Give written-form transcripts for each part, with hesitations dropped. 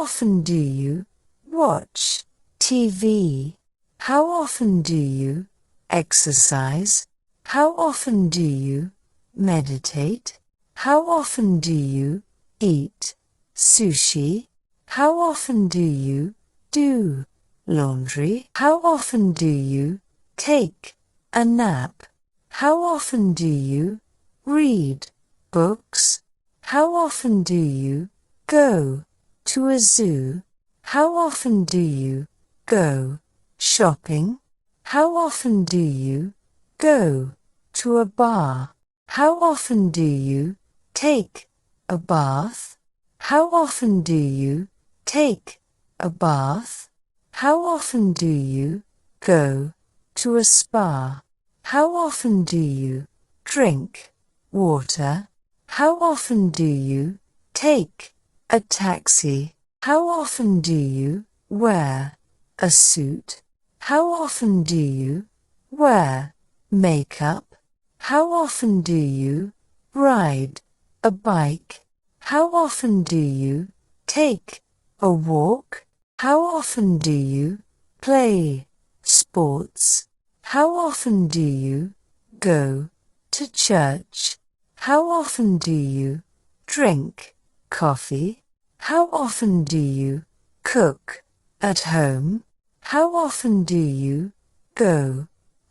often do you watch TV? How often do you exercise? How often do you meditate? How often do you eat sushi? How often do you do laundry? How often do you take a nap? How often do you read books? How often do you go to a zoo? How often do you go shopping? How often do you go to a bar? How often do you take a bath? How often do you take a bath? How often do you go to a spa? How often do you drink water? How often do you take a taxi? How often do you wear a suit? How often do you wear makeup? How often do you ride a bike? How often do you take a walk? How often do you play sports? How often do you go to church? How often do you drink coffee? How often do you cook at home? How often do you go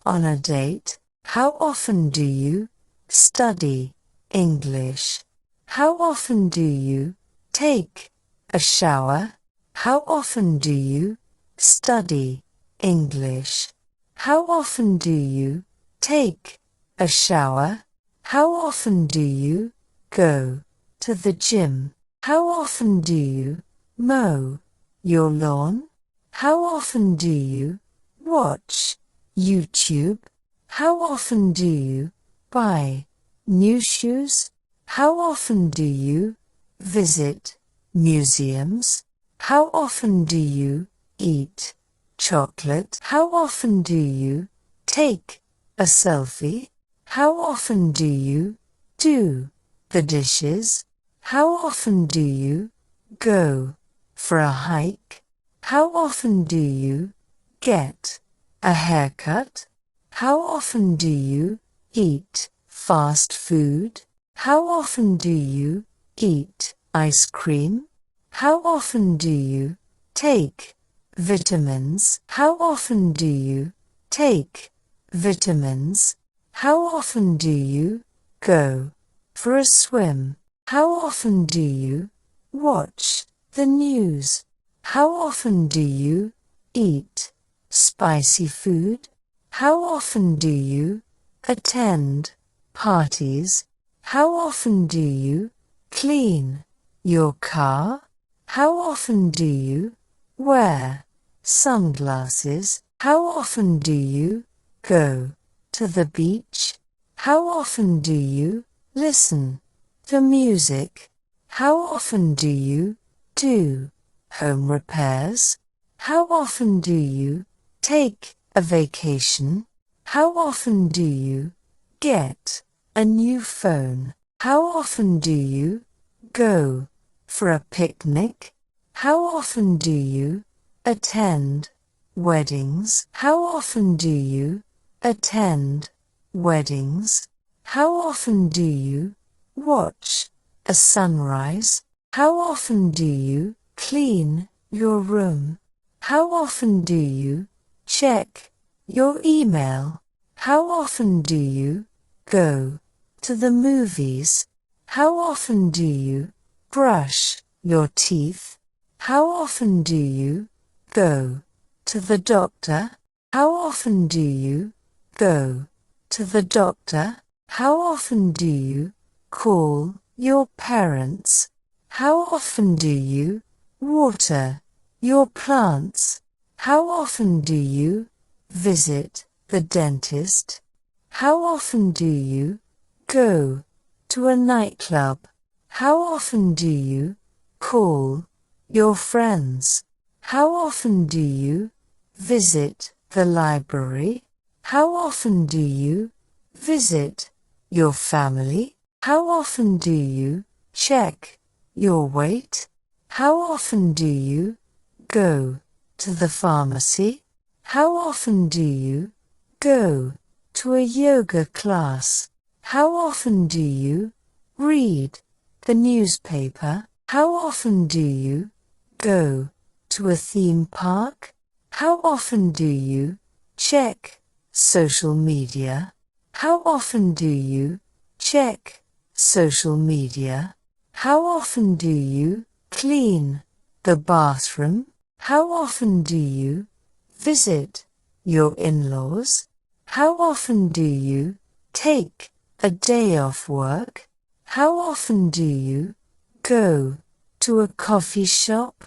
on a date? How often do you study English? How often do you take a shower? How often do you study English? How often do you take a shower? How often do you go to the gym? How often do you mow your lawn? How often do you watch YouTube? How often do you buy new shoes? How often do you visit museums? How often do you eat chocolate? How often do you take a selfie? How often do you do the dishes? How often do you go for a hike? How often do you get a haircut? How often do you eat fast food? How often do you eat ice cream? How often do you take vitamins? How often do you take vitamins? How often do you go for a swim? How often do you watch the news? How often do you eat spicy food? How often do you attend parties? How often do you clean your car? How often do you wear sunglasses? How often do you go to the beach? How often do you listen to music? How often do you do home repairs? How often do you take a vacation? How often do you get a new phone? How often do you go for a picnic? How often do you attend weddings? How often do you attend weddings? How often do you watch a sunrise? How often do you clean your room? How often do you check your email? How often do you go to the movies? How often do you brush your teeth? How often do you go to the doctor? How often do you go to the doctor? How often do you call your parents? How often do you water your plants? How often do you visit the dentist? How often do you go to a nightclub? How often do you call your friends? How often do you visit the library? How often do you visit your family? How often do you check your weight? How often do you go to the pharmacy? How often do you go to a yoga class? How often do you read the newspaper? How often do you go to a theme park? How often do you check social media? How often do you check social media? How often do you clean the bathroom? How often do you visit your in-laws? How often do you take a day off work? How often do you go to a coffee shop?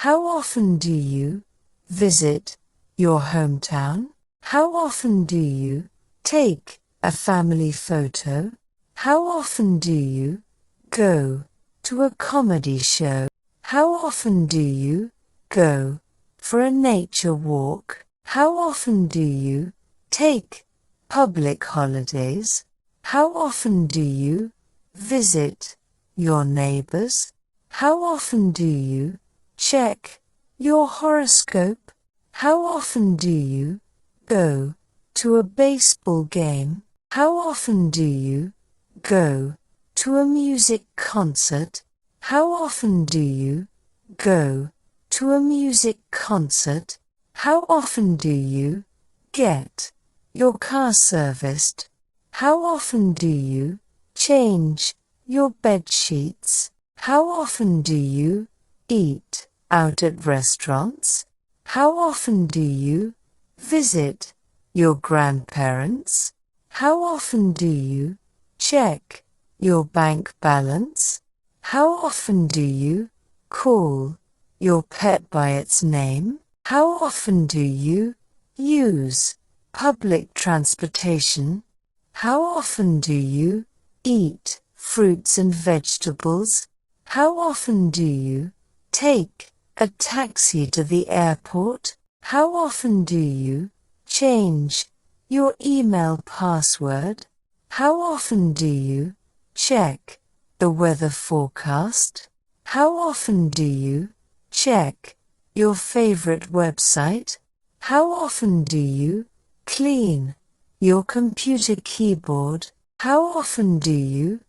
How often do you visit your hometown? How often do you take a family photo? How often do you go to a comedy show? How often do you go for a nature walk? How often do you take public holidays? How often do you visit your neighbors? How often do you check your horoscope? How often do you go to a baseball game? How often do you go to a music concert? How often do you go to a music concert? How often do you get your car serviced? How often do you change your bed sheets? How often do you eat out at restaurants? How often do you visit your grandparents? How often do you check your bank balance? How often do you call your pet by its name? How often do you use public transportation? How often do you eat fruits and vegetables? How often do you take a taxi to the airport? How often do you change your email password? How often do you check the weather forecast? How often do you check your favorite website? How often do you clean your computer keyboard? How often do you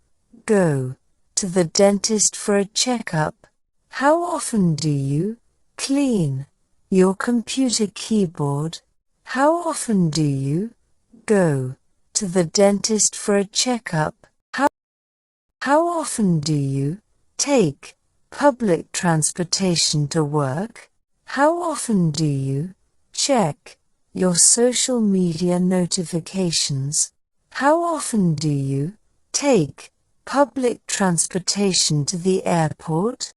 go to the dentist for a checkup? How often do you clean your computer keyboard? How often do you go to the dentist for a checkup? How often do you take public transportation to work? How often do you check your social media notifications? How often do you take public transportation to the airport?